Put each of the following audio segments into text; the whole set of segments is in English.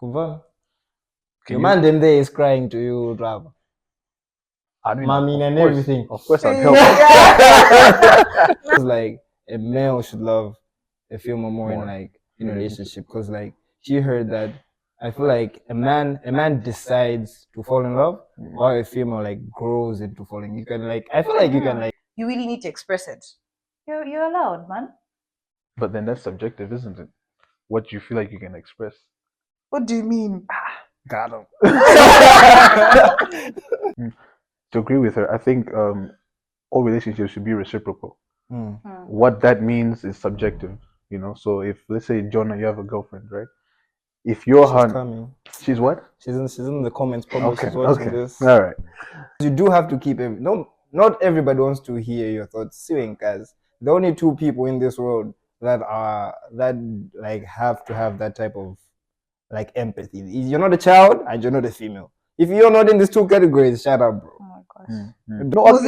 Kuvana. Your man them there is crying to you, Rab. Mommy and everything. Of course, I'd help. It's like a male should love a female more in like in a relationship, because like she heard that. I feel like a man decides to fall in love, while a female like grows into falling. You can like, I feel like you can like. You really need to express it. You're allowed, man. But then that's subjective, isn't it? What you feel like you can express. What do you mean? Got him. To agree with her, I think all relationships should be reciprocal. Mm. What that means is subjective, you know. So if, let's say, Jonah, you have a girlfriend, right? If you're coming. She's what? She's in the comments. Probably she's watching this. All right. You do have to keep it. No, not everybody wants to hear your thoughts. See, guys, the only two people in this world that like have to have that type of like empathy. You're not a child and you're not a female. If you're not in these two categories, shut up, bro. Oh my gosh. No,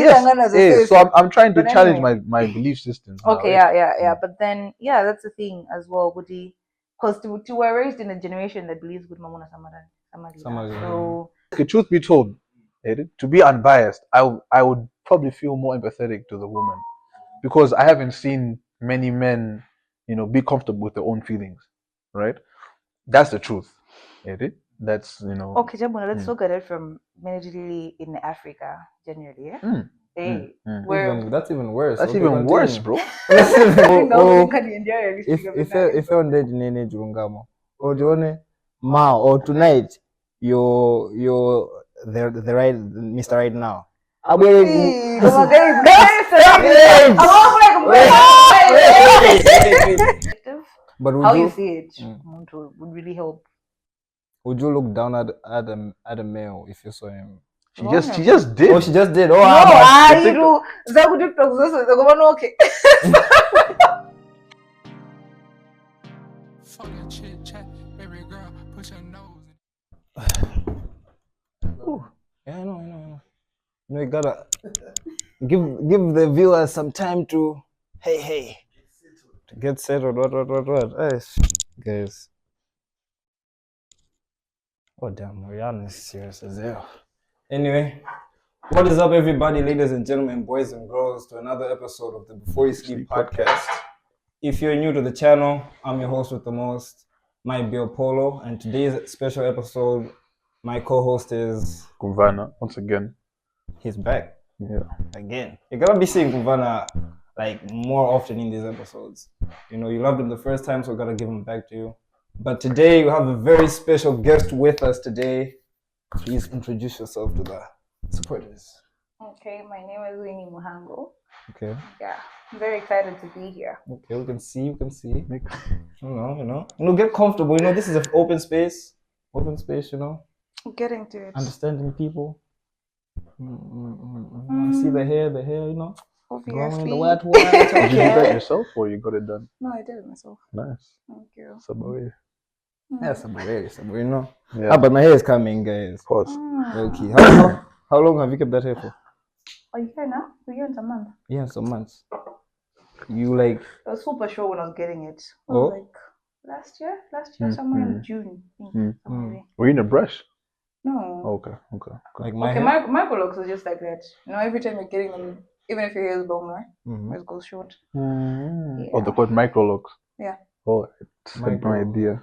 yes. So I'm trying to challenge my belief system. Okay, yeah. But then, that's the thing as well, Woody. Because we're raised in a generation that believes good mamona somebody. So, okay, truth be told, to be unbiased, I would probably feel more empathetic to the woman, because I haven't seen many men, be comfortable with their own feelings, right? That's the truth. That's Okay, Jabuna, let's look at it from mainly in Africa generally. Yeah. That's even worse. That's even worse, bro. If you're on nene jurungamo, or ma, or tonight you're the right Mr. Right Now. But how you see it would really help. Would you look down at a male if you saw him? She just did. Oh, she just did. Oh, no, okay. Yeah, I know. You gotta give the viewers some time to to get settled. What? Hey, guys. Oh damn, Rihanna is serious as hell. Anyway, what is up, everybody, ladies and gentlemen, boys and girls, to another episode of the Before You Sleep podcast. If you're new to the channel, I'm your host with the most, my Bill Polo, and today's special episode, my co-host is Kuvana. Once again, he's back. Yeah. Again, you're gonna be seeing Kuvana like more often in these episodes. You loved him the first time, so we gotta give him back to you. But today we have a very special guest with us today. Please introduce yourself to the supporters. Okay, my name is Winnie Muhango. Okay. Yeah, I'm very excited to be here. Okay, we can see. Get comfortable. This is an open space. Getting to it. Understanding people. See the hair, Obviously. The white. Did you do that yourself or you got it done? No, I did it myself. Nice. Thank you. Sabaway. Yeah, Sabaway, Yeah. But my hair is coming, guys. Of course. Okay. How long have you kept that hair for? A year now? A year and some months. Yeah, some months. You like? I was super sure when I was getting it. Like last year, somewhere in June. Were you in a brush? No. Okay. Like my hair? Microlocks are just like that. Every time you're getting them, even if your hair is longer, it goes short. Yeah. Oh, they're called microlocks. Yeah. Oh, it's no idea.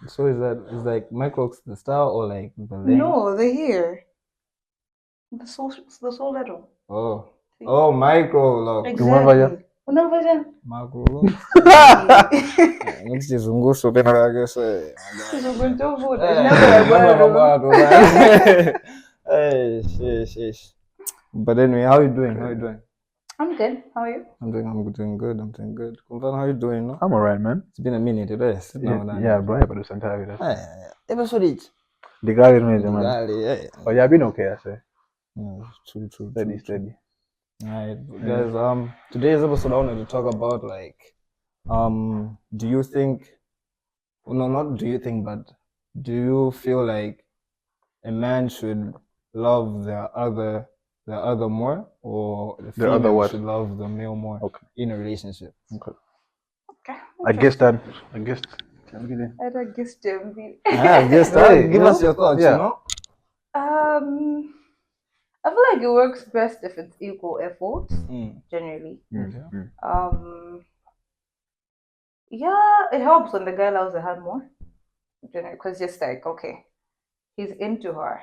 So is like microlocks the style or like the length? No, the hair. The so little. Oh, microlocks. Exactly. Una version. Microlocks. Ngichizunguso pena kake Hey, But anyway, how are you doing? I'm good. How are you? I'm doing good. Kumfana, how you doing? No? I'm alright, man. It's been a minute. Yeah, bro. But it's entire. Episode each. The guy is major, man. But yeah, I've been okay, I say. True. Steady. Alright, guys. Today's episode I wanted to talk about do you think? No, not do you think, but do you feel like a man should love the other more, or the female should love the male more in a relationship? Okay. I guess I don't guess them. Just Hey, give us your thoughts, yeah. you know? I feel like it works best if it's equal effort, generally. Yeah, it helps when the guy loves the hand more, generally, because just like, okay, he's into her.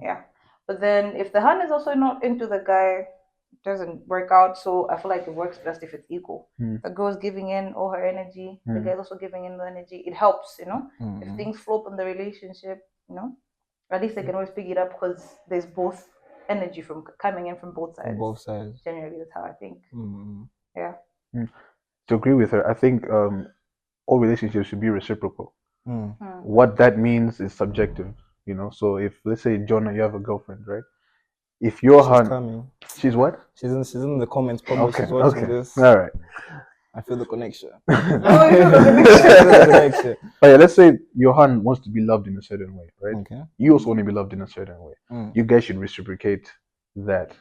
Yeah. But then if the hand is also not into the guy, it doesn't work out. So I feel like it works best if it's equal. The girl's giving in all her energy, the guy's also giving in the energy. It helps, you know. If things flop in the relationship, you know, at least they can always pick it up because there's both energy from coming in from both sides. Both sides. Generally, that's how I think. Yeah. To agree with her, I think all relationships should be reciprocal. What that means is subjective, you know. So if, let's say, Jonah, you have a girlfriend, right? If your hand, coming. She's what? She's in the comments. Probably she's watching this. All right. I feel the connection. But yeah, let's say Johan wants to be loved in a certain way, right? Okay. You also want to be loved in a certain way. You guys should reciprocate that.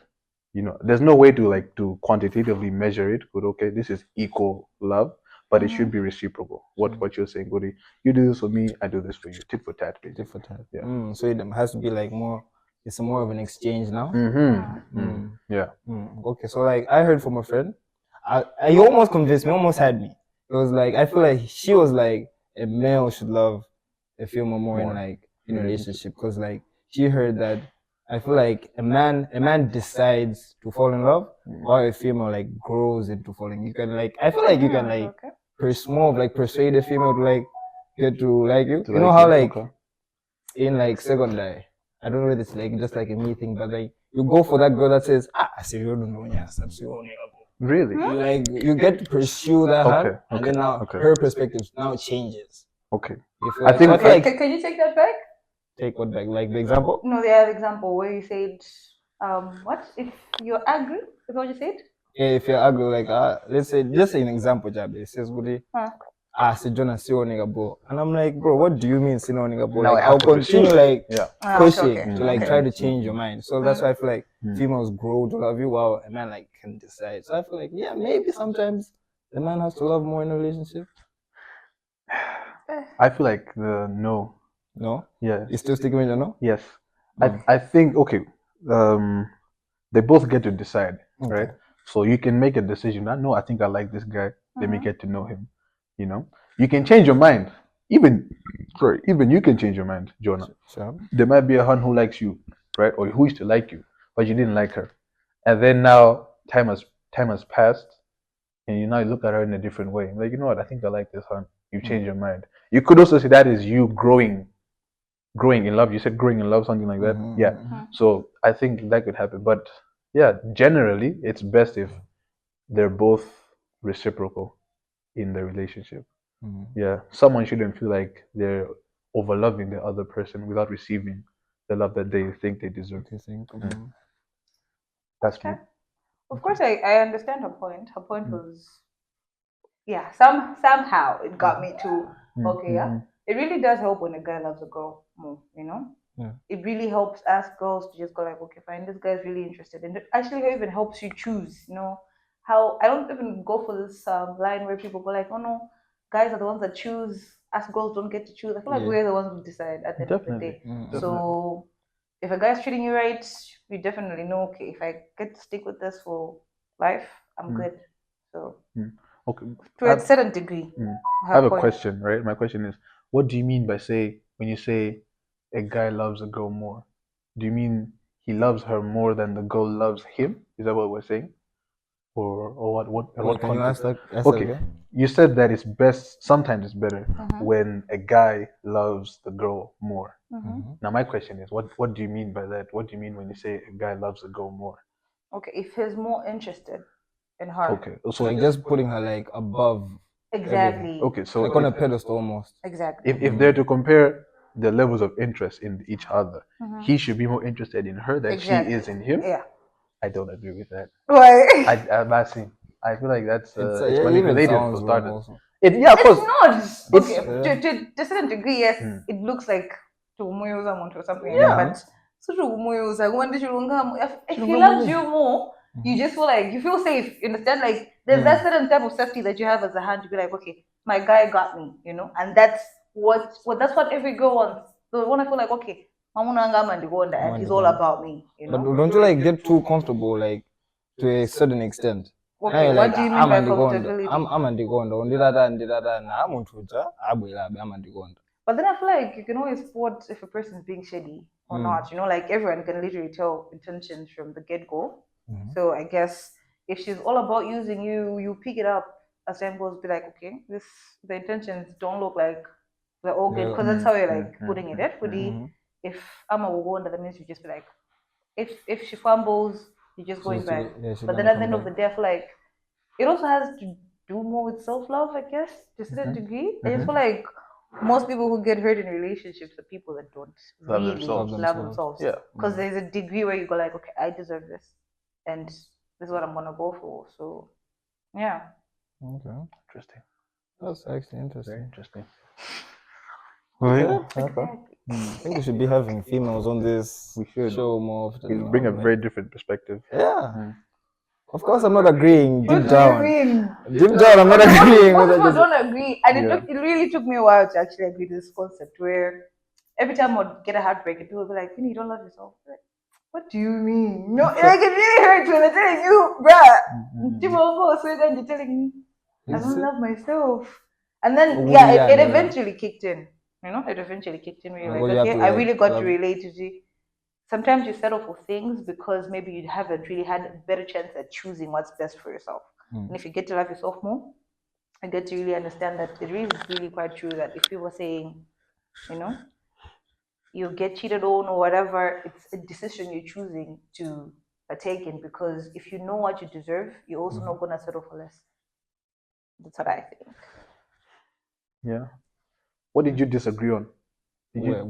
You know, there's no way to quantitatively measure it. But okay, this is equal love, but it should be reciprocal. What you're saying, Goody, you do this for me, I do this for you. Tit for tat, basically. Tit for tat. Yeah. So it has to be like more. It's more of an exchange now. Yeah. Okay. So like I heard from a friend. He almost convinced me. Almost had me. It was like I feel like she was like a male should love a female more in like in a relationship because like she heard that. I feel like a man decides to fall in love while a female like grows into falling. You can like I feel like you can like persuade a female to like get to like you. You know how like in like secondary, I don't know if it's like just like a me thing, but like you go for that girl that says, I see you don't know yes, Really? You get to pursue that her, and then now her perspective now changes. Okay. I feel like can you take that back? Take what back? Like the example? No, the other example where you said, what? If you're angry, is what you said? Yeah, if you're angry, like, let's say, just say an example, Jabe. It says, say Jonah, see one nigga, bro. And I'm like, bro, what do you mean, see one nigga, bro? Like, I'll continue, like, pushing to, like, try to change your mind. So that's why I feel like females grow to love you while a man, like, can decide. So I feel like, yeah, maybe sometimes the man has to love more in a relationship. I feel like the no. No? Yeah. You still sticking with the no? Yes. I think, okay, they both get to decide, right? So you can make a decision. No, I think I like this guy. Let me get to know him. You know? You can change your mind. Even you can change your mind, Jonah. Sure. There might be a hun who likes you, right? Or who used to like you, but you didn't like her. And then now time has passed and you now look at her in a different way. Like, you know what, I think I like this hun. You change your mind. You could also say that is you growing in love. You said growing in love, something like that. Yeah. So I think that could happen. But yeah, generally it's best if they're both reciprocal in the relationship. Yeah. Someone shouldn't feel like they're overloving the other person without receiving the love that they think they deserve. That's me. Of course, I understand her point. Her point was, yeah, somehow it got me to, okay, yeah. It really does help when a guy loves a girl more, you know? Yeah. It really helps us girls to just go like, okay, fine, this guy's really interested. And it actually even helps you choose, you know? How I don't even go for this line where people go like, oh no, guys are the ones that choose, us girls don't get to choose. I feel like we're the ones who decide at the end of the day. So if a guy's treating you right, you definitely know, okay, if I get to stick with this for life, I'm good. So okay. To a certain degree. I have a question, right? My question is, what do you mean by when you say a guy loves a girl more? Do you mean he loves her more than the girl loves him? Is that what we're saying? Or what can you ask that? Okay. You said that it's best, sometimes it's better when a guy loves the girl more. Now my question is, what do you mean by that? What do you mean when you say a guy loves a girl more? Okay, if he's more interested in her. Okay. So like just putting her like above. Exactly. Okay, so like on a pedestal almost. Exactly. If they're to compare the levels of interest in each other, he should be more interested in her than she is in him. Yeah. I don't agree with that. Why? I feel like that's it's yeah, manipulated for starters. Of course. It's not. Okay, to a certain degree, yes, it looks like to umuyo someone or something. Yeah. But so to umuyo, if he loves you more, you just feel like you feel safe. You understand? Like there's that certain type of safety that you have as a hand to be like, okay, my guy got me, and that's what every girl wants. So when I feel like, okay, and he's all about me, But don't you like get too comfortable, like to a certain extent? Okay, Now what like, do you mean I'm by andigonda. comfortability? I'm andigonda. Ndidada na amuntuja abwelabe I'm andigonda. But then I feel like you can always spot if a person is being shady or not. Like everyone can literally tell intentions from the get go. So I guess if she's all about using you, you pick it up as time goes. Be like, okay, the intentions don't look like they're all good because that's how you're like putting it. If I'm a wonder, that means you just be like, if she fumbles, you're just going back. But then at the end of the day, I feel like it also has to do more with self love, I guess, to a certain degree. I just feel like most people who get hurt in relationships are people that don't really love themselves. Yeah. Because there's a degree where you go like, okay, I deserve this, and this is what I'm gonna go for. So, yeah. Okay. Interesting. That's actually interesting. Very interesting. I think we should be having females on this show more often. You bring a very different perspective. Yeah. Of course, I'm not agreeing deep What down. do you mean? Deep down, I'm not agreeing Most with people it. don't agree, and it really took me a while to actually agree to this concept. Where every time I'd get a heartbreak, and people would be like, "You don't love yourself." Like, what do you mean? No, like it really hurts when they're telling you, bruh. You're telling me I don't love myself, and then it eventually kicked in. It eventually kicked in. Where you're like, okay, I really got to relate to you. Sometimes you settle for things because maybe you haven't really had a better chance at choosing what's best for yourself. And if you get to love yourself more, I get to really understand that it really is really quite true that if people were saying, you get cheated on or whatever, it's a decision you're choosing to partake in, because if you know what you deserve, you're also not gonna settle for less. That's what I think. Yeah. What did you disagree on?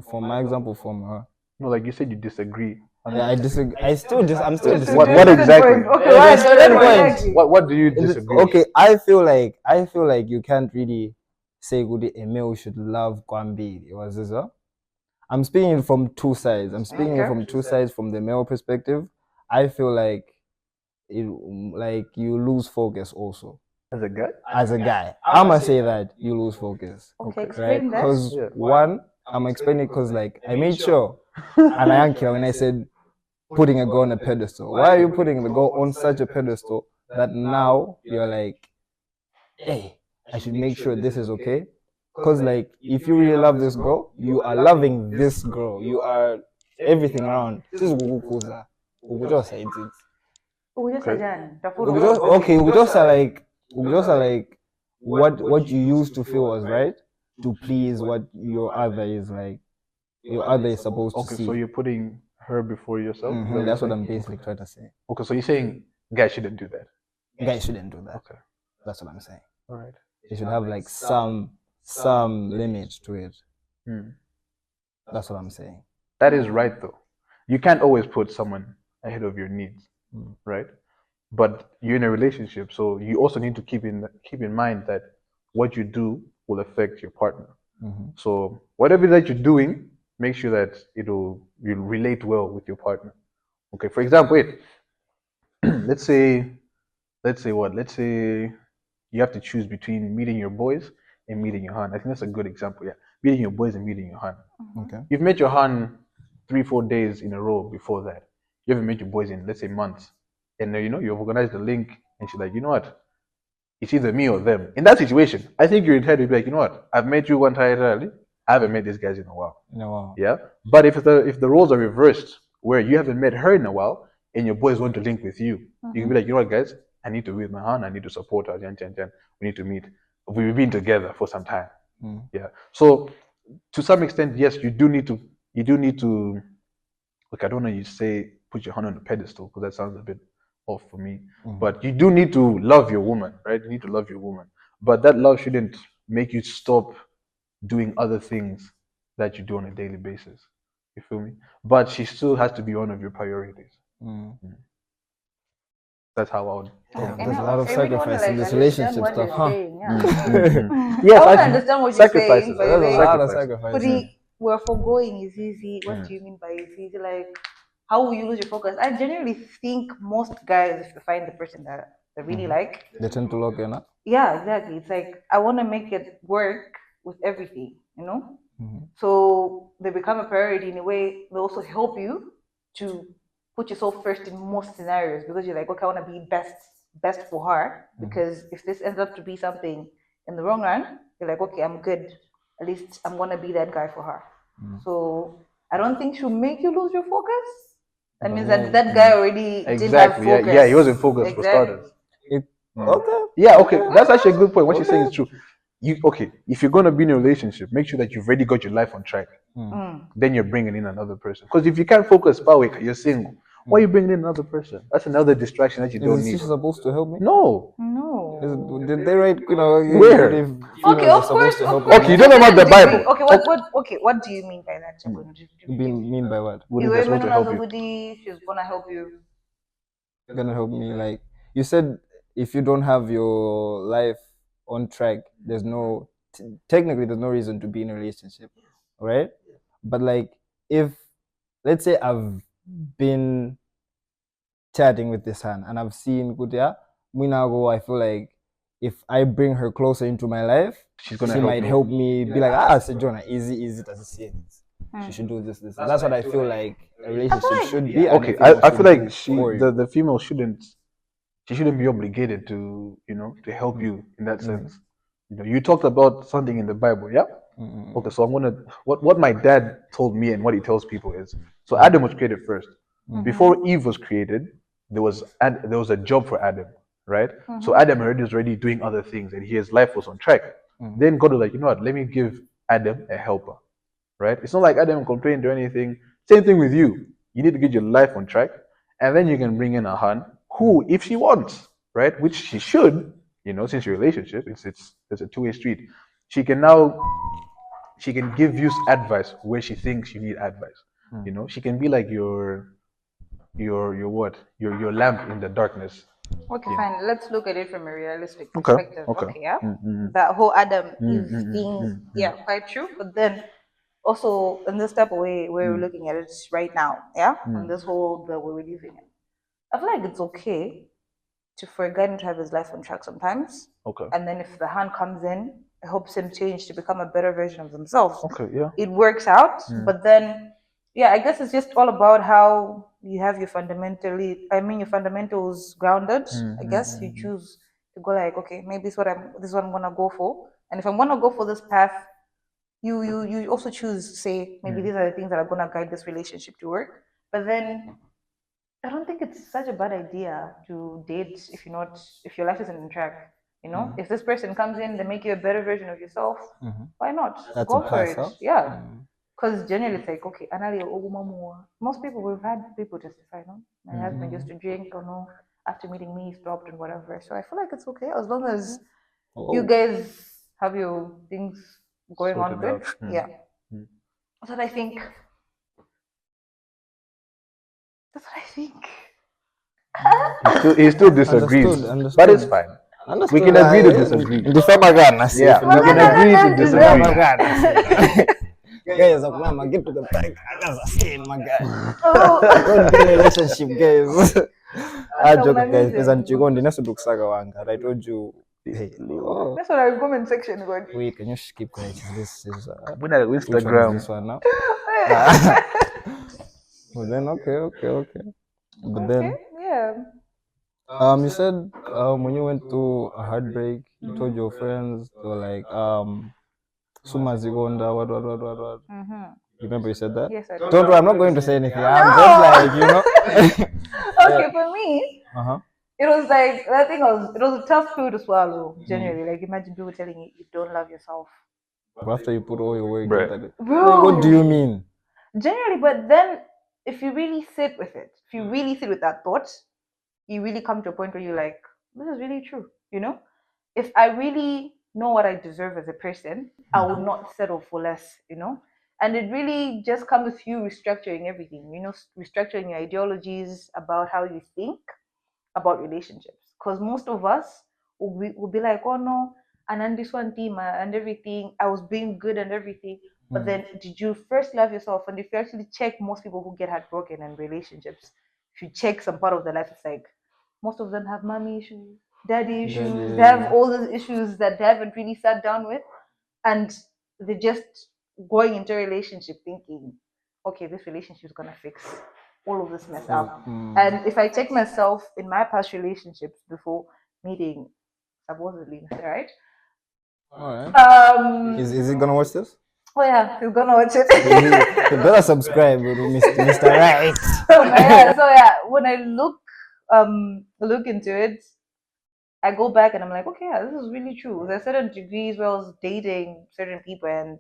From my example, from her. No, like you said, you disagree. Yeah, I disagree. I'm still disagreeing. What exactly? Okay, What do you disagree? Okay, I feel like you can't really say good a male should love Kwambi. Was this? I'm speaking from two sides. I'm speaking from two sides. From the male perspective, I feel like you lose focus also. As a guy, I'ma say that you lose focus. Okay, right? explain that. Because one, I'm explaining because like I made sure, and I don't care when I said putting a girl on a pedestal. Why are you putting the girl on such a pedestal that now you're like, hey, I should make sure this is okay? Because like if you really love this girl, you are loving this girl. You are everything around. This is Gugukuza. Ugujosa it. Okay, Ugujosa like what you used to feel was right to please what your other is like. Your other is supposed to see. Okay, so you're putting her before yourself? That's what I'm basically trying to say. Okay, so you're saying guys shouldn't do that? Guys shouldn't do that. Okay. That's what I'm saying. All right. They should have like some limit to it. That's what I'm saying. That is right though. You can't always put someone ahead of your needs, right? But you're in a relationship, so you also need to keep in mind that what you do will affect your partner. So whatever that you're doing, make sure that you'll relate well with your partner. Okay, for example, let's say you have to choose between meeting your boys and meeting your hun. I think that's a good example. Yeah, meeting your boys and meeting your hun. Okay. You've met your hun 3-4 days in a row before that. You haven't met your boys in, let's say, months, and you've organized a link, and she's like, you know what? It's either me or them. In that situation, I think you're entitled to be like, you know what? I've met you one time. I haven't met these guys in a while. Yeah. But if the roles are reversed, where you haven't met her in a while, and your boys want to link with you, you can be like, you know what, guys? I need to be with my aunt. I need to support her. We need to meet. We've been together for some time. Yeah. So to some extent, yes, you do need to. Look, I don't know. You say put your hand on a pedestal because that sounds a bit off for me. But you do need to love your woman, right? You need to love your woman. But that love shouldn't make you stop doing other things that you do on a daily basis. You feel me? But she still has to be one of your priorities. That's how I would. There's a lot of sacrifice in this relationship stuff, huh? Yes, I understand what you're saying. But There's a lot of sacrifice. Where foregoing is easy. What do you mean by it's easy? Like, how will you lose your focus? I genuinely think most guys, if they find the person that I really like. They tend to lock in. Yeah, exactly. It's like I want to make it work with everything, you know. So they become a priority in a way. They also help you to put yourself first in most scenarios because you're like, okay, I want to be best for her. Because if this ends up to be something in the wrong run, you're like, okay, I'm good. At least I'm gonna be that guy for her. So I don't think she'll make you lose your focus. That means that that guy already didn't have Exactly. Yeah, focus. yeah, he wasn't focused for Exactly. starters. Okay. Yeah, okay. That's actually a good point. What you're saying is true. If you're gonna be in a relationship, make sure that you've already got your life on track. Then you're bringing in another person. Because if you can't focus, Pawek, you're single. Why are you bringing in another person? That's another distraction that you don't Is need. she supposed to help me? No. No. Did they write, Where? if Okay, females of are supposed course. to Of help course. Okay, you to don't know about the certain degree. Bible. Okay, what do you mean by that? mean by what? What is that supposed to help you? She's gonna help you. Gonna help me? Like you said, if you don't have your life on track, there's no technically there's no reason to be in a relationship, right? But like if let's say I've been chatting with this hand and I've seen Kutia, Minago, I feel like if I bring her closer into my life, She's she gonna help might you. help me be like, Sejona, easy, does it see it? She should do this. That's what I feel like a relationship like- should be. Okay, I feel like the female shouldn't be obligated to to help you in that sense. You talked about something in the Bible, yeah? Okay, so I'm gonna what my dad told me and what he tells people is so Adam was created first. Before Eve was created, there was a job for Adam, right? So Adam already was already doing other things and his life was on track. Then God was like, you know what, let me give Adam a helper. Right? It's not like Adam complained or anything. Same thing with you. You need to get your life on track, and then you can bring in a Han who, if she wants, right, which she should, since your relationship, it's a two-way street. She can give you advice where she thinks you need advice. She can be like your what? Your lamp in the darkness. Okay, fine. Let's look at it from a realistic Okay. perspective. Okay. Yeah. Mm-hmm. That whole Adam Eve Mm, mm, thing, mm, quite true. But then also in this type of way where we're looking at it right now, on this whole that we're living in. I feel like it's okay for a guy to have his life on track sometimes. Okay. And then if the hand comes in, it helps him change to become a better version of themselves. Okay. Yeah. It works out. But then I guess it's just all about how you have your fundamentals grounded. I guess you choose to go like, okay, maybe this is what I'm gonna go for. And if I'm gonna go for this path, you also choose, say, maybe these are the things that are gonna guide this relationship to work. But then I don't think it's such a bad idea to date if your life isn't on track. If this person comes in, they make you a better version of yourself. Why not? That's Go a for plus, it. huh? Yeah. Because generally it's like, okay, most people, we've had people testify, no? My husband used to drink or no, after meeting me, he stopped and whatever. So I feel like it's okay as long as you guys have your things going on Sorted good. out. Yeah. That's what I think. That's what I think. He still disagrees, Understood. but it's fine. We can agree to disagree. Yeah, we can agree to disagree. Guys, I'm get to the point. As I say, my guy. Oh. Don't be in a relationship, guys. I joke, guys. amazing. Peasant you go on the next book saga wanga. I told you. Hey, oh. That's what our comment section got. Wait, can you keep quiet? This is When at which one is Instagram, this one now? But then okay. But then Yeah. you said when you went through a heartbreak, you told your friends they were like Suma Zigonda, what. Remember you said that? Yes, I Don't worry, I'm not going to say anything. I'm just like, Okay, for me, it was like that thing it was a tough pill to swallow, generally. Like imagine people telling you don't love yourself. After you put all your work Right. into it. Bro. What do you mean? Generally, but then if you really sit with it, if you really sit with that thought, you really come to a point where you're like, this is really true, If I really know what I deserve as a person, I will not settle for less, And it really just comes with you restructuring everything, restructuring your ideologies about how you think about relationships. Because most of us will be like, oh no, and then this one team and everything, I was being good and everything. But then did you first love yourself? And if you actually check most people who get heartbroken in relationships, if you check some part of their life, it's like most of them have mommy issues, daddy issues. Daddy. They have all those issues that they haven't really sat down with, and they're just going into a relationship thinking, okay, this relationship is gonna fix all of this mess up. And if I check myself in my past relationships before meeting supposedly Mr. Right, Alright. Is he gonna watch this? oh yeah, he's gonna watch it. You better subscribe to Mr. Right. So yeah, when I look into it, I go back and I'm like, okay, yeah, this is really true. There's certain degrees where I was dating certain people and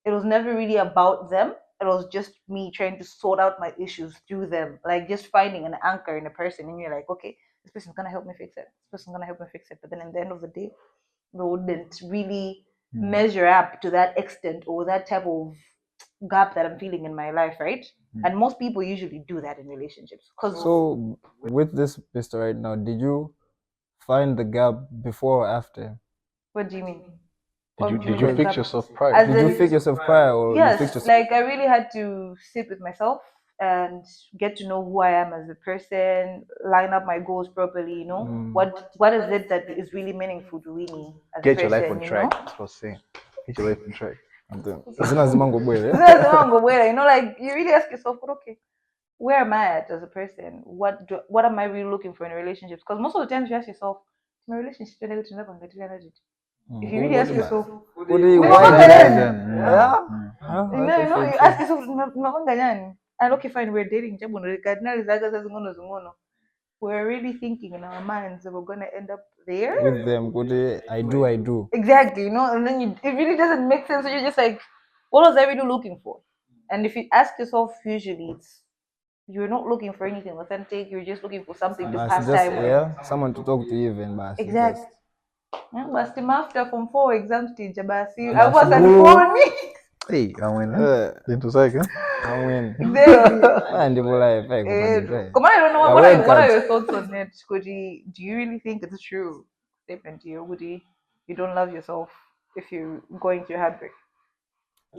it was never really about them. It was just me trying to sort out my issues through them. Like just finding an anchor in a person and you're like, okay, this person's gonna help me fix it. This person's gonna help me fix it. But then at the end of the day, they wouldn't really measure up to that extent or that type of gap that I'm feeling in my life, right? And most people usually do that in relationships. So with this Mr. Right now, did you find the gap before or after? What do you mean? Did you fix yourself prior? As Did you fix yourself prior or you fixed yes, yourself? like I really had to sit with myself and get to know who I am as a person, line up my goals properly, you know. What is it that is really meaningful to me as Get a your person, life on track. That's what I was saying. Get your life on track. You know, like you really ask yourself, okay, where am I at as a person? What am I really looking for in relationships? Because most of the times you ask yourself, my relationship if you really ask yourself, you ask yourself, and okay, fine, we're dating. We're really thinking in our minds that we're gonna end up there with them. I do. exactly, you know, and then it really doesn't make sense. So you're just like, what was I really looking for? And if you ask yourself, usually you're not looking for anything authentic. You're just looking for something to pass time with. Yeah, someone to talk to even. Exactly. Basi after from 4 exams stage basi I was at phone me. Hey, I win. Into second. I win. Exactly. And the life. Come on, I don't know what are your thoughts on it, Koji? Do you really think it's true statement to you, Woody? You don't love yourself if you're going through heartbreak.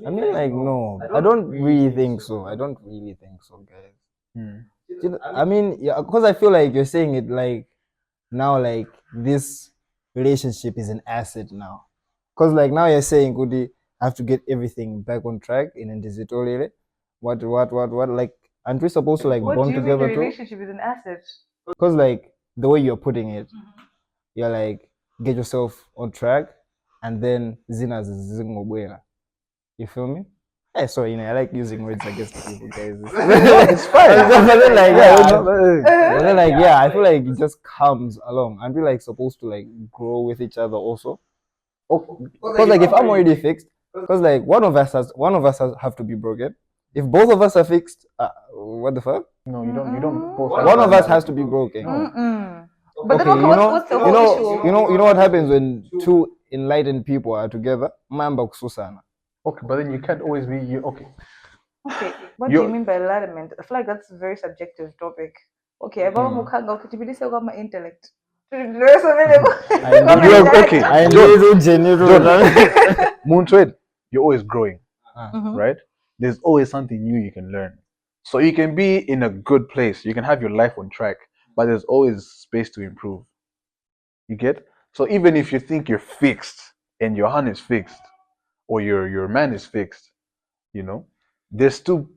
I mean, like, no, I don't really think so. I don't really think so, guys. I mean, yeah, because I feel like you're saying it like now, like this relationship is an asset now. Because like now you're saying, Goody, I have to get everything back on track in a digital area. What? Like, aren't we supposed to like bond together too? Relationship is an asset. Because like the way you're putting it, you're like get yourself on track, and then Zina's zingobwera. You feel me? Yeah, sorry, you know, I like using words against people, guys. It's fine. I feel like it just comes along, and we're like supposed to like grow with each other also. Because like if I'm already fixed, because like one of us have to be broken. If both of us are fixed, what the fuck? No, you don't. One of us has to be broken. But okay, what's the whole issue? You know what happens when two enlightened people are together? Mamba kususana. Okay, but then you can't always be okay. Okay, what do you mean by enlightenment? I feel like that's a very subjective topic. Okay, about mukanga, okay, to be this about my intellect. Moontrade, you're always growing, right? There's always something new you can learn. So you can be in a good place, you can have your life on track, but there's always space to improve. You get? So even if you think you're fixed and your hand is fixed, or your man is fixed, you know, there's still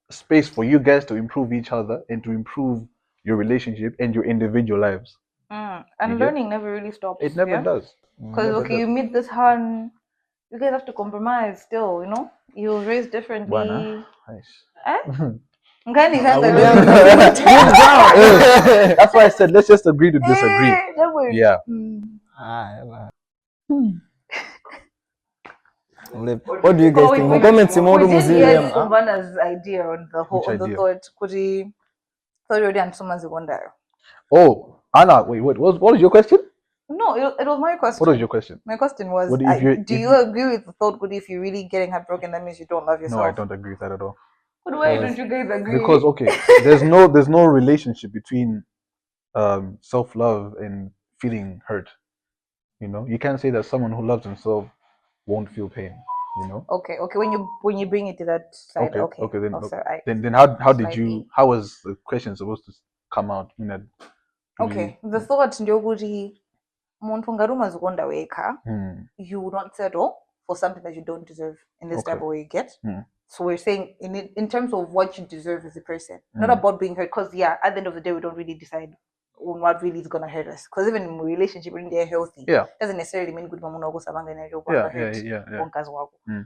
space for you guys to improve each other and to improve your relationship and your individual lives. And learning never really stops. It never does. Because you meet this hand, you guys have to compromise still, you know? You was raised differently. Nice. That's why I said let's just agree to disagree. Yeah. What do you guys think? We did get Umbana's idea on the whole on the thought. Could he already and someone's wonder? Oh, Anna, wait, what was your question? No, it was my question. What was your question? My question was, do you agree with the thought, Goody, if you're really getting heartbroken, that means you don't love yourself? No, I don't agree with that at all. But why don't you guys agree? Because, okay, there's no relationship between self-love and feeling hurt. You know, you can't say that someone who loves himself won't feel pain. You know. Okay. When you bring it to that side, okay. Then how was the question supposed to come out. Okay, the thought njokuthi muntu ngaruma zikonda weka, you will not settle for something that you don't deserve in this type of way you get. So we're saying in terms of what you deserve as a person, not about being hurt, because at the end of the day we don't really decide on what really is gonna hurt us. Because even in a relationship, when they're healthy, doesn't necessarily mean good mamuno sabanga na job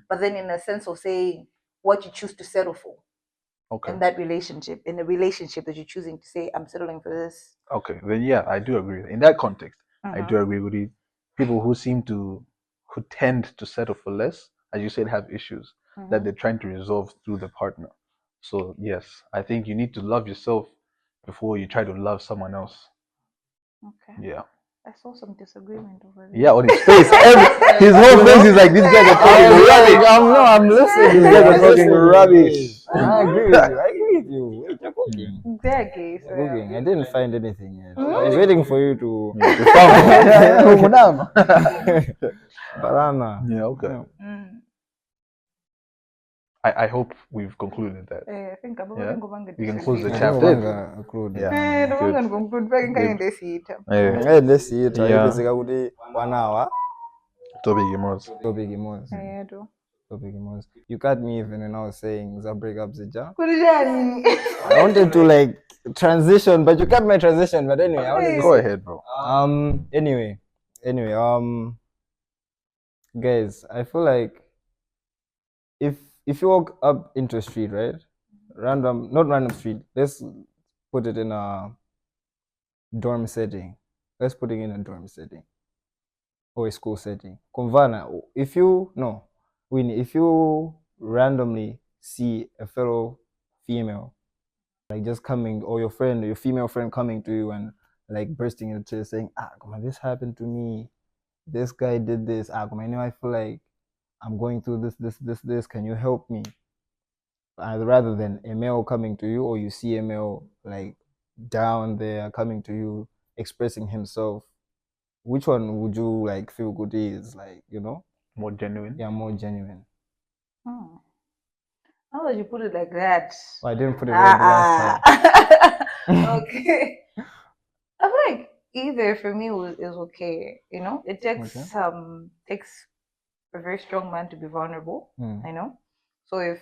But then in a sense of saying what you choose to settle for. In that relationship, in a relationship that you're choosing to say, I'm settling for this. Okay, then I do agree. In that context, I do agree with you. People who tend to settle for less, as you said, have issues that they're trying to resolve through the partner. So yes, I think you need to love yourself before you try to love someone else. Okay. Yeah. I saw some disagreement over there. Yeah, on his face. His whole face is like, these guys are talking rubbish. I'm listening. These guys are talking rubbish. I agree with you. Wait, you're cooking. Exactly. So Cooking. I didn't find anything yet. I was waiting for you to. Banana. Yeah, okay. I hope we've concluded that. I think we can close the chapter. Let's see it. Yeah. 1 hour. Topic You cut me even when I was saying the breakups. I wanted to like transition, but you cut my transition. But anyway, go ahead, bro. Anyway, guys, I feel like if you walk up into a street, right? Not random street. Let's put it in a dorm setting. Let's put it in a dorm setting or a school setting. Convana, if you randomly see a fellow female, like just coming, or your female friend coming to you and like bursting into tears saying, come on, this happened to me. This guy did this. Come on, I feel like I'm going through this. Can you help me? Rather than a male coming to you, or you see a male like down there coming to you expressing himself, which one would you like feel good is like, more genuine? Yeah, more genuine. How did you put it like that? Well, I didn't put it right the last time. Okay. I feel like either for me is okay. It takes takes a very strong man to be vulnerable. So if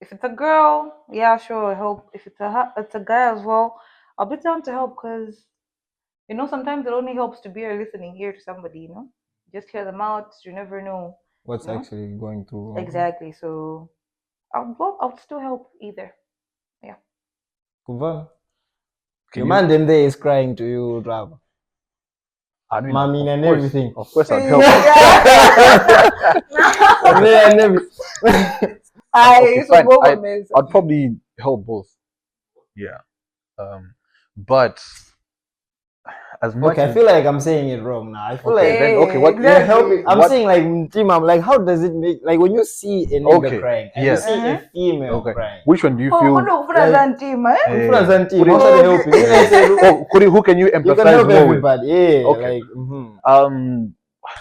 it's a girl, yeah, sure, help. If it's a guy as well, I'll be down to help, because sometimes it only helps to be a listening ear to somebody. Just hear them out. You never know what's actually going through. Exactly. So I'll still help either. Yeah. Kuva, your man them there is crying to you, Rab. I mean, mommy and everything. Of course, I'd help. I'd probably help both. Yeah. But as much I feel like I'm saying it wrong now. I feel like what you're helping. I'm saying like team. I'm like, how does it make like when you see a nigga crying and you see a female crying? Which one do you feel? Who can you empathize? You can help everybody. Yeah. Okay.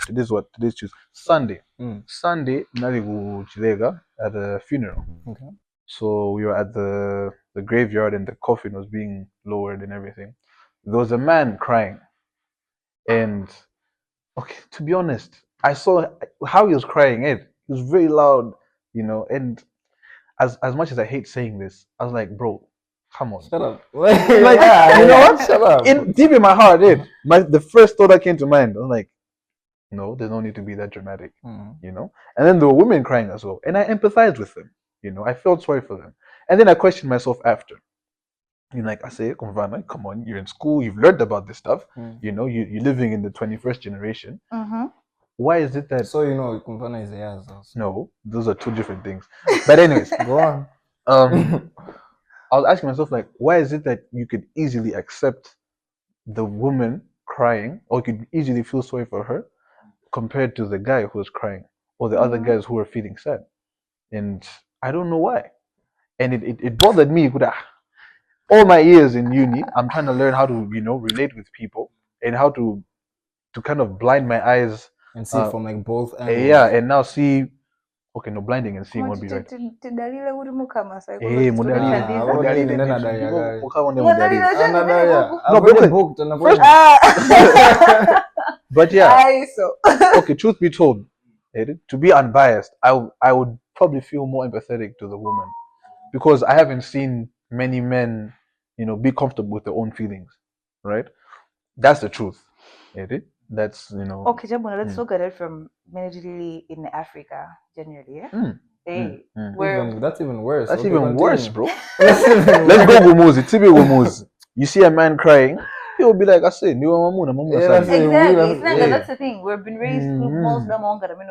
Today's Tuesday. Sunday. Sunday, Naligu Chilega at a funeral. Okay. So we were at the graveyard and the coffin was being lowered and everything. There was a man crying. And to be honest, I saw how he was crying. It was very loud, and as much as I hate saying this, I was like, bro, come on. Shut up. Like, you know what? Shut up. Deep in my heart, the first thought that came to mind, I was like, no, there's no need to be that dramatic, And then there were women crying as well. And I empathized with them, I felt sorry for them. And then I questioned myself after. I say, Konvana, come on, you're in school, you've learned about this stuff, you're living in the 21st generation. Why is it that... So, Konvana is the ass. No, those are two different things. But anyways, go on. I was asking myself, like, why is it that you could easily accept the woman crying, or you could easily feel sorry for her, compared to the guy who was crying, or the other guys who were feeling sad? And I don't know why. And it bothered me. All my years in uni, I'm trying to learn how to, relate with people and how to kind of blind my eyes and see from like both angles. Yeah, and now see Okay, no, blinding and seeing won't be right. Tidalile uri mukama Eh, psychologist modali. Ah, Modali nenda ndio dali ya gari. mukaone Modali modali. na I've No, already because- booked an First- appointment. But yeah, Aye, so okay, truth be told, to be unbiased, I would probably feel more empathetic to the woman because I haven't seen many men, be comfortable with their own feelings, right? That's the truth. That's okay, Jabuna, let's Mm. look at it from majorly in Africa generally, yeah? Mm. Where That's even worse. That's Okay, even worse, continue. bro. That's even Let's worse. go Gumuzi. Tibi Gumuzi. You see a man crying, he'll be like, I say, Niwa Mamuna, Mamuna Yeah, Sali." that's it. exactly, it's not Yeah. that's the thing. We've been raised through Mhm. most of them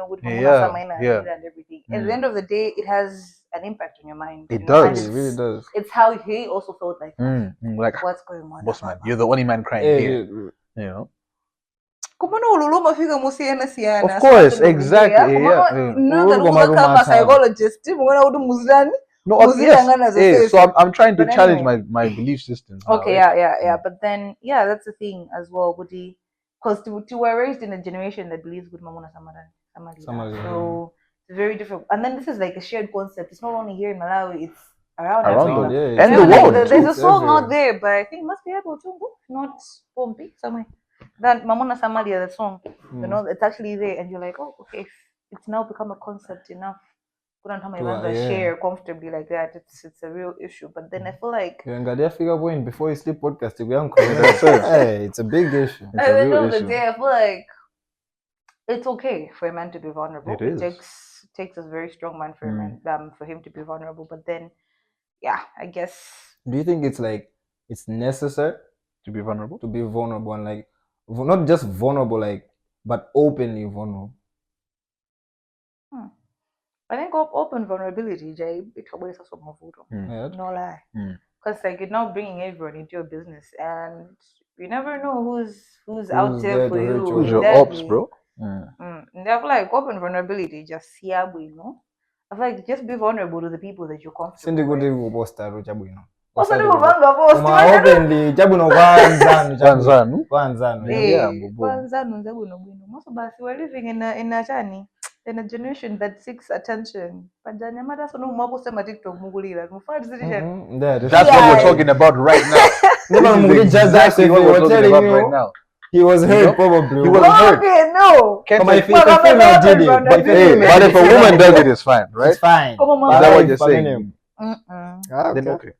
good Yeah, yeah. and everything. At the end of the day, it has an impact on your mind. It And does. It really does. It's how he also felt like, Like, what's going on? boss man, you're the only man crying Yeah, here. dude. You know? Kumana ululuma fika musiana siana. Of course, exactly, yeah. No, that Ululuma was ruma a time. psychologist. Mwana udu muzani. No, Muzili yes. angana za Yeah, sesi. so I'm trying to But challenge anyway. my belief systems. Now, Okay, right? yeah. But then, yeah, that's the thing as well, Woody. Because we're raised in a generation that believes good mamuna samari. So it's very different. And then this is like a shared concept. It's not only here in Malawi, it's around Around Africa. the yeah, and it's the everywhere. world. There's a It's song everywhere. out there, but I think it must be able to, not Pompi, somewhere. That Mamuna Samaria, that song, it's actually there, and you're like, oh, okay, it's now become a concept enough. Yeah. Share comfortably like that. It's a real issue. But then I feel like Ngadia figure point before you sleep podcast. That's it. Hey, it's a big issue. It's at a the end real of the issue. day, I feel like it's okay for a man to be vulnerable. It is. Takes a very strong man for a man, for him to be vulnerable. But then, yeah, I guess. Do you think it's necessary To be vulnerable? to be vulnerable and like not just vulnerable, but openly vulnerable? I think open vulnerability, Jay, it's Yeah. no lie. Because like you're now bringing everyone into your business, and you never know who's out there there for to hurt you. you. Who's your Exactly. ops, bro? And I feel like open vulnerability, just I feel like just be vulnerable to the people that you're comfortable Sindi with. kuti kuposta ro chabwino. Also, do vanga post. Kuma openly chabwino kwanzanu. Kwanzanu? Kwanzanu. Yeah, bobo. Kwanzanu nzabuno bwino. Most of us we're living in a generation that seeks attention. Pajanya mata sono mwaposta ma TikTok mugulira. Mufuna tiziti. That's what we're talking about right now. This is exactly what we're talking about right now. He was hurt, probably. He was hurt. Okay, no. Can't But if take- a female did it, but if a woman does it, it's fine, right? It's fine. Come on, Is that what If you're saying? Ah, Then okay. okay.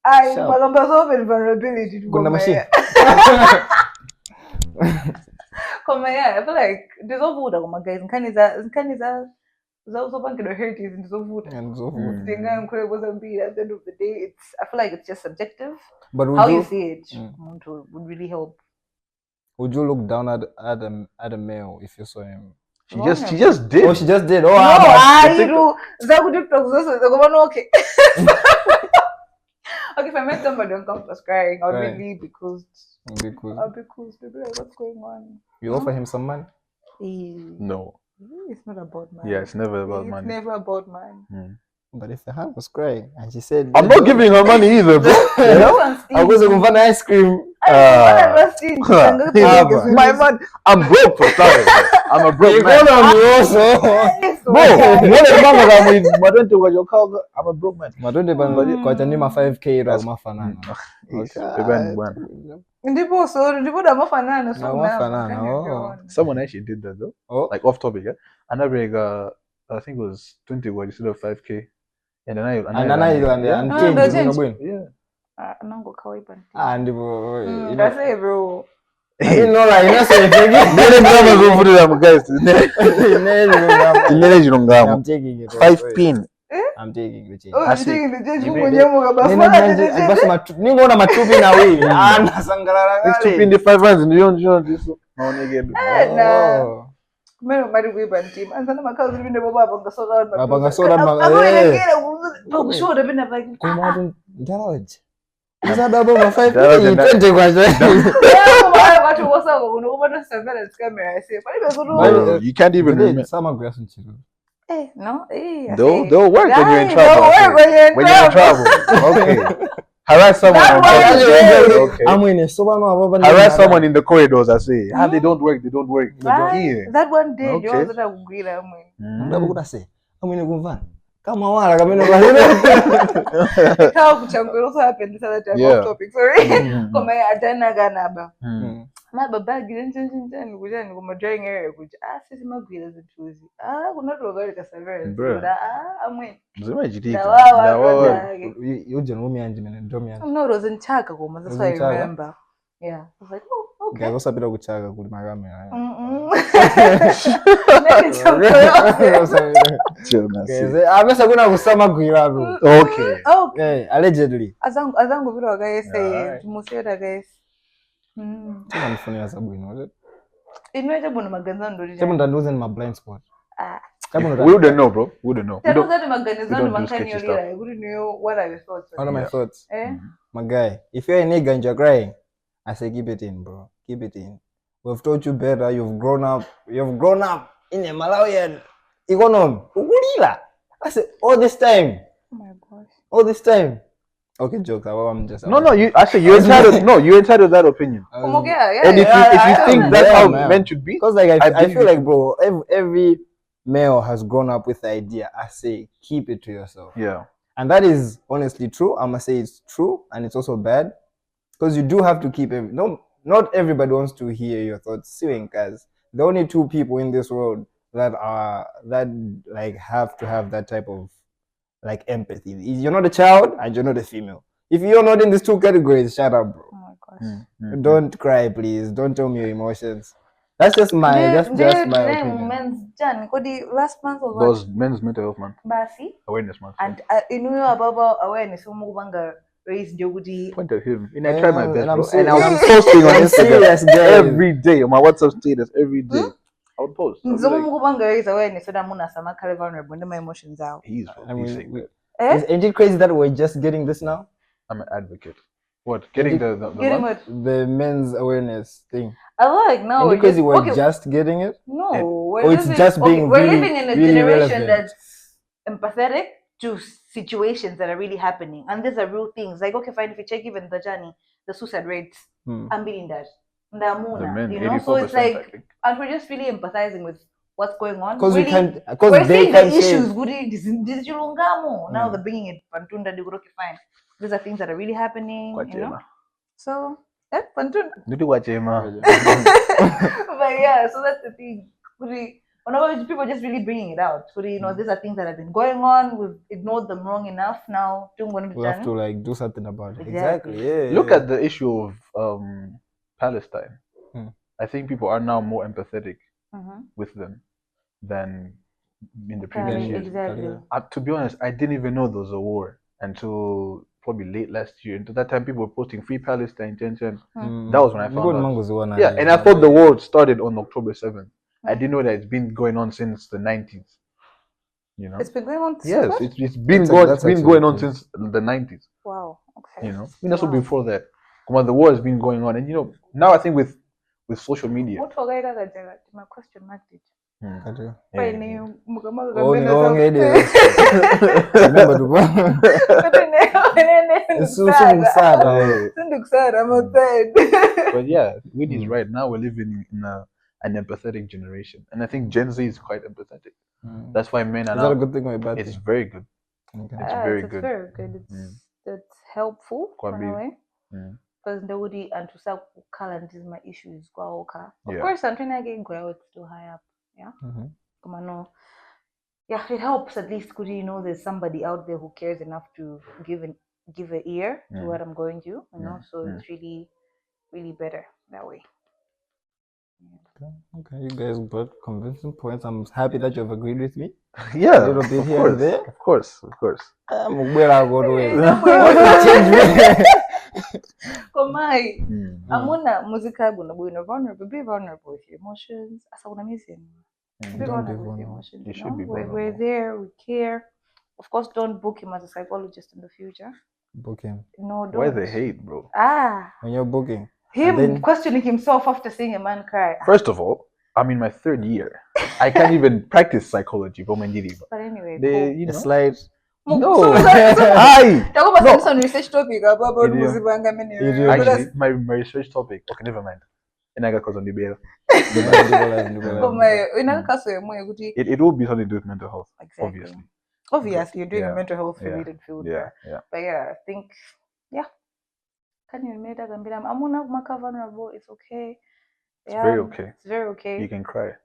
I Sure. magamba open vulnerability to Kuna machine. Koma yeah, I feel like ndizovuta kuma guys nkhani za uzopangidwa hurt is ndizovuta. And so forth. Ndinga mkhwebo zambiri at the end of the day I feel like it's just subjective. But How you see it would really help. would you look down at a male if you saw him? She just did. Oh, she just did. Oh, No, you do. Zaku TikTok zozo okay. Okay, if I met somebody on campus crying, I'll Right. really be cool. Because I'll be cool. They'll be like, what's going on? you offer him some money. No. It's not about money. Yeah, it's never about It's money. never about money. But if the hand was crying and she said, I'm not giving her money either, bro. You know? I was going to ice cream. My man, I'm broke for starters. I'm a broke man. Bro, I'm a broke man. Madonde bangoli kwa chanima 5k ra mafanana. Ndipo da mafanana so mafanana. Oh. Someone actually did that though. Oh. Like off topic, yeah. And I think it was 20 what instead of 5k. And then I yeah. Nango kawaipa. And That's it, bro. you know like you know say I'm taking it. 5 pin. I'm taking the change. Oh, That's you're it. taking the judge You when made you're Basi ningo na matupi na wewe. Ana sangalala. It's 2 pin the 5 hands and you don't this. No nigga. Oh. Mero mari kuipa team. Anzana makazi binde baba ngasoda. Baba ngasoda Kushoda bina bagi. Kuma ndalaje. Isa double ma 5 20 kwa Watu wasa unakuwa surveillance camera say. No, you can't even remember. Sama grass nchiro. No, They'll work when you're in trouble. When you're in trouble. Okay. Harass someone. Harass someone in the corridors. I say, they don't work. They don't work. That one day, Okay. yours that agree. Ndabukuta say. Amwine kumvana. Kama wala kamino kwa. How kuchangwe also happened this other time off topic. Sorry. Koma adana ganaba. Mababa gizenzenzen kuja ni kuma drawing area kuja. Sisi magwira zituzi. Kuna roga kasavera. Amwine. Mzima jitika. You umi anje mene ndomi anje. No, it was in Chaga, that's why I remember. Yeah. I was like, oh, okay. Guys, what's up with Chaga kuli magame? Amesa kuna kusama gwira bro. Okay. Allegedly. Azangu biro guys say tumusera guys. Tuna mfuni sababu ino. Inweje bona maganza ndori. Temu ndanduze ni my blind spot. We wouldn't know, bro. We wouldn't know. Tell that maganza ndo mankani yolira. We wouldn't know what are your thoughts. What are my thoughts? My guy, if you're a nigga and you're crying, I say keep it in, bro. Keep it in. We've taught you better. You've grown up in a Malawian economy. Ukulila. I said all this time. Oh my gosh. All this time. Okay, jokes. I'm just. No. You entitled. No, you entitled that opinion. Yeah. And if you think that's how men should be, because like I feel like, bro, every male has grown up with the idea. I say keep it to yourself. Yeah. And that is honestly true. I must say it's true, and it's also bad, because you do have to keep it. No, not everybody wants to hear your thoughts. Because the only two people in this world that like have to have that type of like empathy. You're not a child and you're not a female. If you're not in these two categories, shut up, bro. Oh my gosh. Don't cry, please. Don't tell me your emotions. That's just my opinion. Last month was Men's Mental Health Month. Basi. Awareness Month. And about awareness, raise Jogudi. Point at him. And I try my best, and bro. And I'm posting on Instagram every day on my WhatsApp status every day. I would post. Raise awareness so that Muna Sama carry vulnerable when my emotions out. Isn't it crazy that we're just getting this now? I'm an advocate. What? Getting the men's awareness thing. I like now. Is it crazy we're just getting it? No, it's just being we're really, living in a really generation relevant. that's empathetic to situations that are really happening, and these are real things. Like, okay, fine, if you check even the journey, the suicide rates, I'm beating that. The men, you know, so it's like, and we're just really empathizing with what's going on. Because really, we're seeing the issues. Now they're bringing it. Fine. These are things that are really happening. You know? So, yeah, Pantun. But yeah, so that's the thing. Whenever people are just really bringing it out. So, you know, these are things that have been going on. We've ignored them long enough. Now, we have to like do something about it. Exactly. Yeah. Look at the issue of Palestine. I think people are now more empathetic with them than in the previous years. Exactly. To be honest, I didn't even know there was a war until probably late last year. Until that time, people were posting "Free Palestine." That was when I found out. Yeah, and I thought the war started on October 7th. I didn't know that it's been going on since the 90s. You know, it's been going on. Yes, it's been going on since the 90s. Wow. Okay. You know, also before that, the war has been going on, and you know, now I think with social media. What for my question mark did. But yeah, Winnie's right. Now we're living in an empathetic generation, and I think Gen Z is quite empathetic. That's why men are now. Is that a good thing or a bad thing? It's very good. It's very good. Very good. It's helpful in a way. Because nobody and to self current is my issues. Of course, I'm trying to get grow it's still high up. Yeah. Come on, no. Yeah, it helps at least because you know there's somebody out there who cares enough to give an ear to what I'm going through. You know, so it's really, really better that way. Okay, you guys got convincing points. I'm happy that you've agreed with me. Yeah, a little bit here and there. Of course. I'm where I go to it. Komai. Amuna muzika buna vulnerable. Be vulnerable with your emotions. Asa una missing. Be vulnerable with your emotions. You should be vulnerable. We're there. We care. Of course, don't book him as a psychologist in the future. Book him. No, don't. Why the hate, bro? When you're booking. Him questioning himself after seeing a man cry. First of all, I'm in my 3rd year. I can't even practice psychology. But anyway, it's like no. Talk about some research topic about actually, my research topic. Okay, never mind. Inaga cause on the bear. It will be something to do with mental health. Exactly. Obviously, you're doing a mental health related field. Yeah. But yeah, I think, can you admit that? I'm not vulnerable. It's okay. It's very okay. It's very okay. You can cry.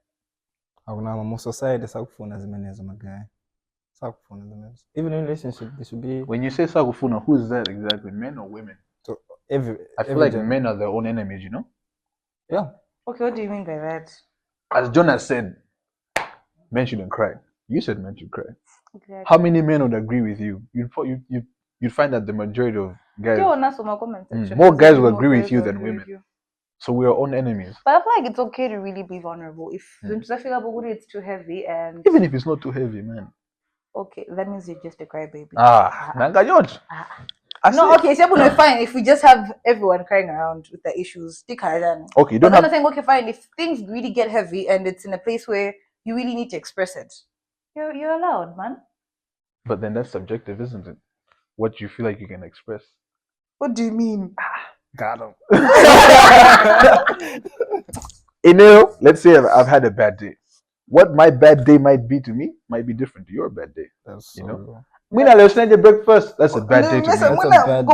Our society is even in relationship, they should be. When you say sakufuna, who is that exactly? Men or women? So I feel like men are their own enemies, you know? Yeah. Okay, what do you mean by that? As Jonas said, men shouldn't cry. You said men should cry. Exactly. How many men would agree with you? You'd find that the majority of guys, more guys will agree with you than women. So we are own enemies. But I feel like it's okay to really be vulnerable. If it's too heavy, and even if it's not too heavy, man. Okay, that means you're just a crybaby. Nanga George. No, okay, so fine. If we just have everyone crying around with the issues, stick hard. Okay, but I'm saying, okay, fine. If things really get heavy and it's in a place where you really need to express it, you're allowed, man. But then that's subjective, isn't it? What you feel like you can express. What do you mean? Got him. Let's say I've had a bad day. What my bad day might be to me might be different to your bad day. That's you know. Let's send breakfast. That's a bad day to me. That's a bad day.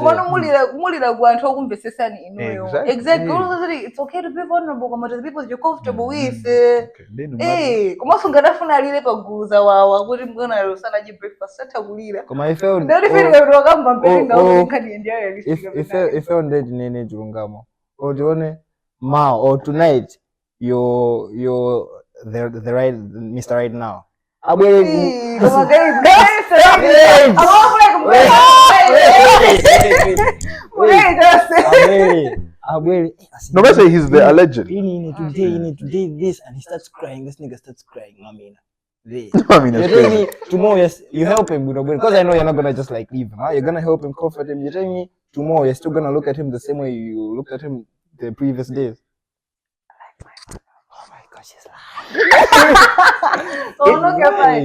Exactly. It's okay to be vulnerable. The people you're comfortable with. Hey, or tonight you're the right Mr. Right now. No, let's say he's the alleged. You need to do this, and he starts crying. This nigga starts crying. Tomorrow, yes, you help him, because I know you're not gonna just like leave him. You're gonna help him, comfort him. You're telling me tomorrow you're still gonna look at him the same way you looked at him the previous days. Oh my gosh, she's lying.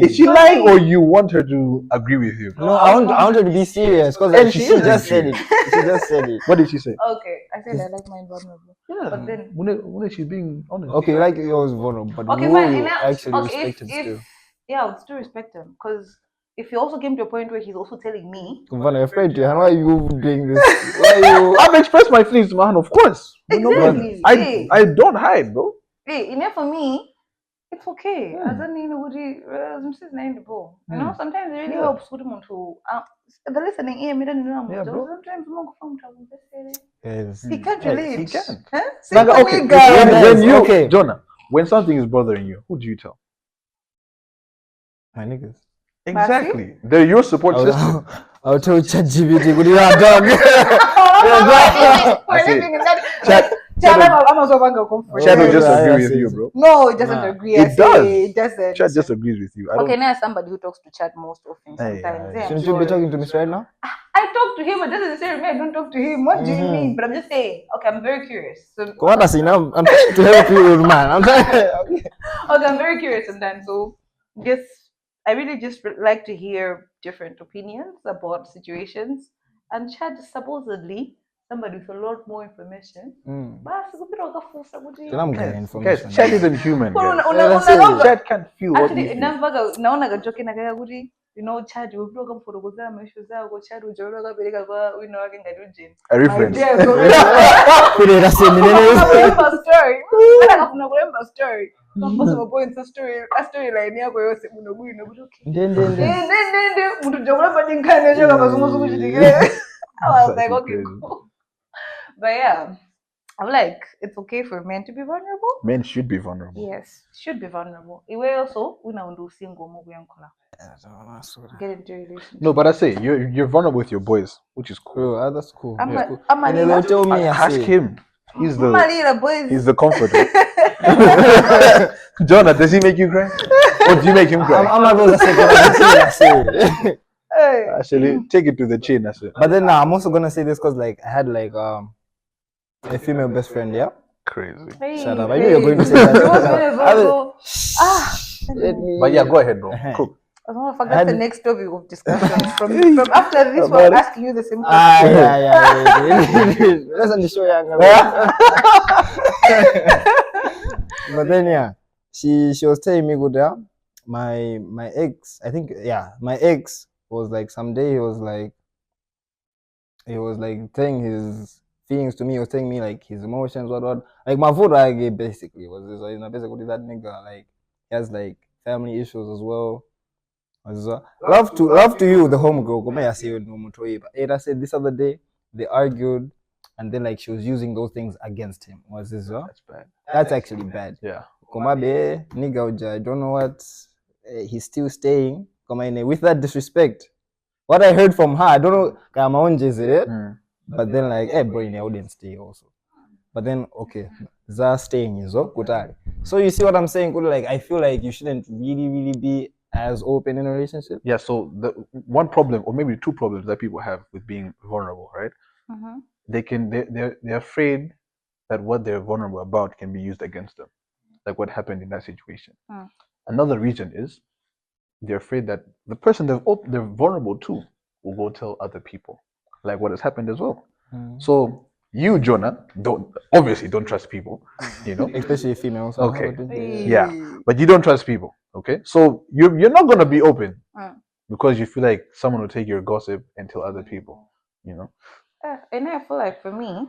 Is she lying, or you want her to agree with you? No, I want her to be serious, because she just said it. She just said it. What did she say? Okay, I said I like mine vulnerable. Yeah, but then when she's being honest. Okay, like yours vulnerable, but okay, fine. Actually respect him still. Yeah, I would still respect him, because if he also came to a point where he's also telling me, I'm afraid to. Why are you doing this? I've expressed my feelings, man. Of course. Exactly. I don't hide, bro. Hey, for me, it's okay. As I mean, sometimes it really helps with him to the listening ear. Sometimes he can't relate. He can. Okay. Jonah, when something is bothering you, who do you tell? My niggas. Exactly. They're your support system. I'll tell ChatGPT, what do you have, dog? Chad will just agree with you, bro. No, it doesn't agree. It does. It doesn't. Chad just agrees with you. Okay, now somebody who talks to Chad most often sometimes. Shouldn't you be talking to me right now? I talk to him, but doesn't say me. I don't talk to him. What do you mean? But I'm just saying. Okay, I'm very curious. So, what I say now? I'm trying to help you, man. I'm trying. Okay, I'm very curious sometimes. So, I really just like to hear different opinions about situations. And Chad supposedly somebody with a lot more information. I'm getting information. Chad isn't human. Chad can't feel what you feel. Chad, you will come for the Chad will join a reference. Story. Possible points a storyline yako yose I was like, okay, cool. But yeah, I'm like, it's okay for men to be vulnerable. Men should be vulnerable. Yes, should be vulnerable. Iwe also, we now do single get into a relationship. No, but I say you're vulnerable with your boys, which is cool. Oh, that's cool. Ask him. He's the comforter. Jonah, does he make you cry? Or do you make him cry? I'm not going to say. Actually, take it to the chin. But then I'm also gonna say this because I had a female best friend. Yeah. Crazy. Shut up. I knew you were going to say that. But yeah, go ahead, bro. Cool. I don't know if I got the had- next topic of discussion from after this one asking you the same question. yeah. Let's on the show, But then she was telling me good, my ex, I think my ex was like someday he was like telling his feelings to me. He was telling me like his emotions, what like my food basically was this, basically that nigga like he has like family issues as well. Love to you, the homegirl. Come here, I say you no mutoiba. Ada said this other day they argued, and then like she was using those things against him. Was this That's bad. That's actually bad. Yeah. Komabe nigga uja, I don't know what he's still staying. With that disrespect. What I heard from her, I don't know. But then like, bro, I wouldn't stay also. But then okay, Za staying is good. So you see what I'm saying? Like I feel like you shouldn't really be as open in a relationship. Yeah. So the one problem, or maybe two problems that people have with being vulnerable, right? Mm-hmm. They're afraid that what they're vulnerable about can be used against them, like what happened in that situation. Another reason is they're afraid that the person they're vulnerable to will go tell other people, like what has happened as well. So you, Jonah, obviously don't trust people, especially females. Okay. Yeah, but you don't trust people. Okay, so you're not gonna be open because you feel like someone will take your gossip and tell other people. And I feel like for me,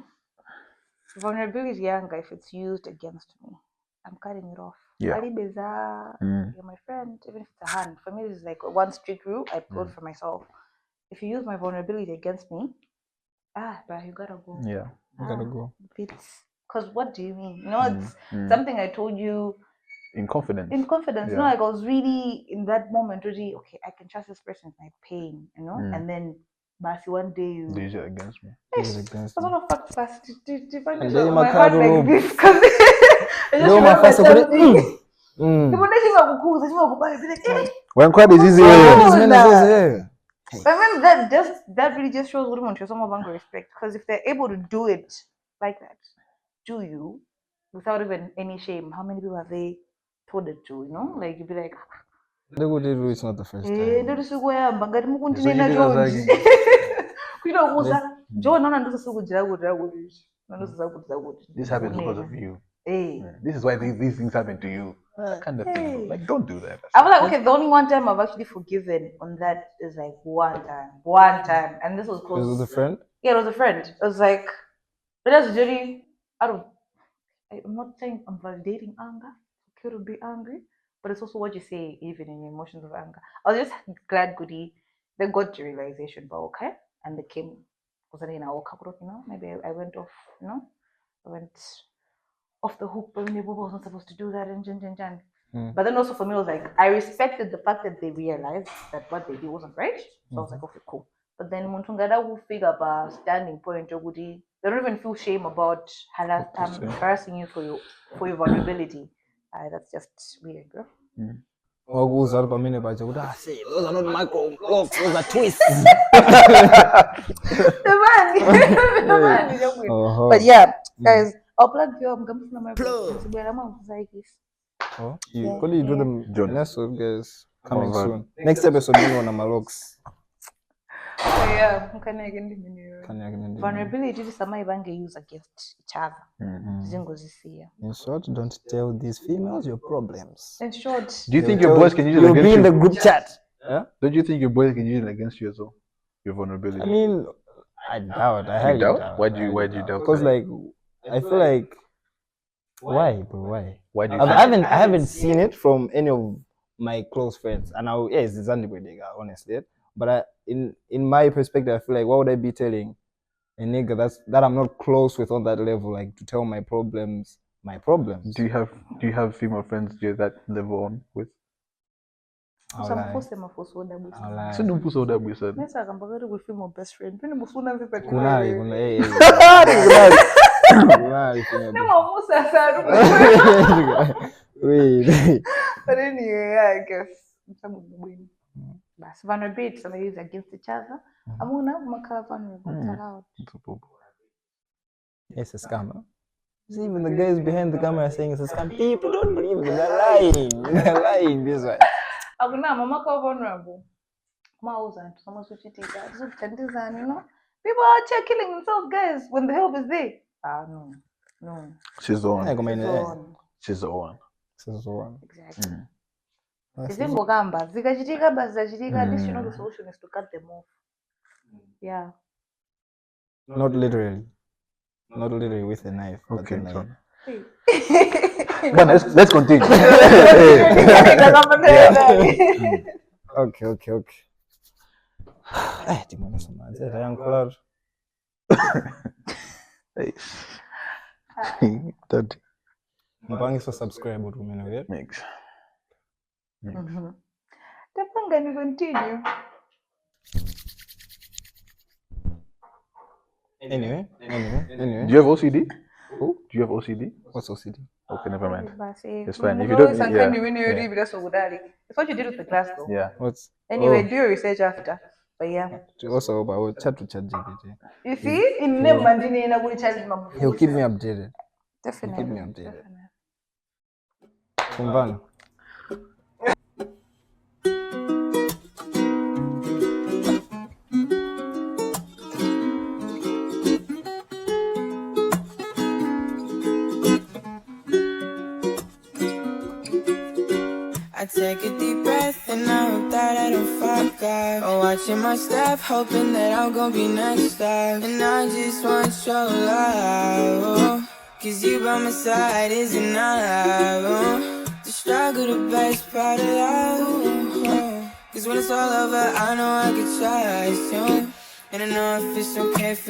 vulnerability younger if it's used against me, I'm cutting it off. Yeah. You're my friend, even if it's a hand. For me, this is like one strict rule I put for myself. If you use my vulnerability against me, but you gotta go. Yeah. You gotta go. Because what do you mean? It's something I told you in confidence. Yeah. Like I was really in that moment really, okay, I can trust this person with my pain, and then Basi one day you use it against me. Use it against me. I don't know fast. Did you find it my heart like this? Because I just remember something. When quite is easy. I mean that really just shows women show some of respect, because if they're able to do it like that, do you without even any shame? How many people have they told it to? Like you'd be like, it's not the first time. This happens because of you. This is why these things happen to you. That kind of thing. Like, don't do that. I was like, okay, the only one time I've actually forgiven on that is like one time, and this was close. It was a friend? Yeah, it was a friend. It was like, but that's really I'm not saying I'm validating anger. It's okay to be angry, but it's also what you say, even in your emotions of anger. I was just glad they got to realization, but okay, and they came. Because then I woke up, maybe I went off, I went off the hook, but maybe I wasn't supposed to do that, and. But then also for me, it was like, I respected the fact that they realized that what they did wasn't right. So I was like, okay, cool. But then Muntungada will figure up a standing point, they don't even feel shame about harassing you for your vulnerability. That's just weird, bro. Those are not micro locks, those are twists. But yeah, guys, I'll plug you up. I'm my you do them next one, guys. Coming soon. Next episode, we on my locks. Yeah, vulnerability is something you use against each other. In short, don't tell these females your problems. In short, do you think your boys can use it against you? You'll be in the group chat. Don't you think your boys can use it against you as well? Your vulnerability. I mean, I doubt. I highly doubt. Why do you doubt? Because like, I feel like, why, bro? Why? Why do you? I haven't seen it from any of my close friends, and it's anybody, honestly. But in my perspective, I feel like, why would I be telling a nigga that I'm not close with on that level, like to tell my problems? Do you have female friends you're that level on with? I'll lie. Best friend. But anyway, I guess vulnerability somebody use against each other. I'm gonna vulnerable. It's a scam. Even the guys behind the camera are saying it's a scam. People don't believe it. They're lying. They're lying this way. Akuna mama ko vulnerable. Mama wasn't. Someone switched it. You know, people are out here killing themselves, guys. When the help is there. No. She's the one. She's the one. She's the one. Exactly. Zingogamba zikachitika basi zachitika. At least you know the solution is to cut them off. Yeah. Not literally with a knife. Okay, but so. But let's continue. Okay. Timona samanje yangu That mpangiso subscribe to me okay? makes. Tapanga ni continue. Anyway. Do you have OCD? Who? Do you have OCD? What's OCD? Okay, never mind. It's It's fine. If you don't, yeah. It's what you did with the class, though. Yeah. What's Anyway, do your research after. But yeah. also about chat to ChatGPT. You see, in name mandini ina kuli child mama. He'll keep me updated. Definitely. Keep me updated. Kumvana. I take a deep breath and I hope that I don't fuck up. I'm watching my step, hoping that I'm gonna be next up. And I just want your love, cause you by my side is enough. The struggle, the best part of love. Cause when it's all over, I know I can trust you. And I know if it's okay for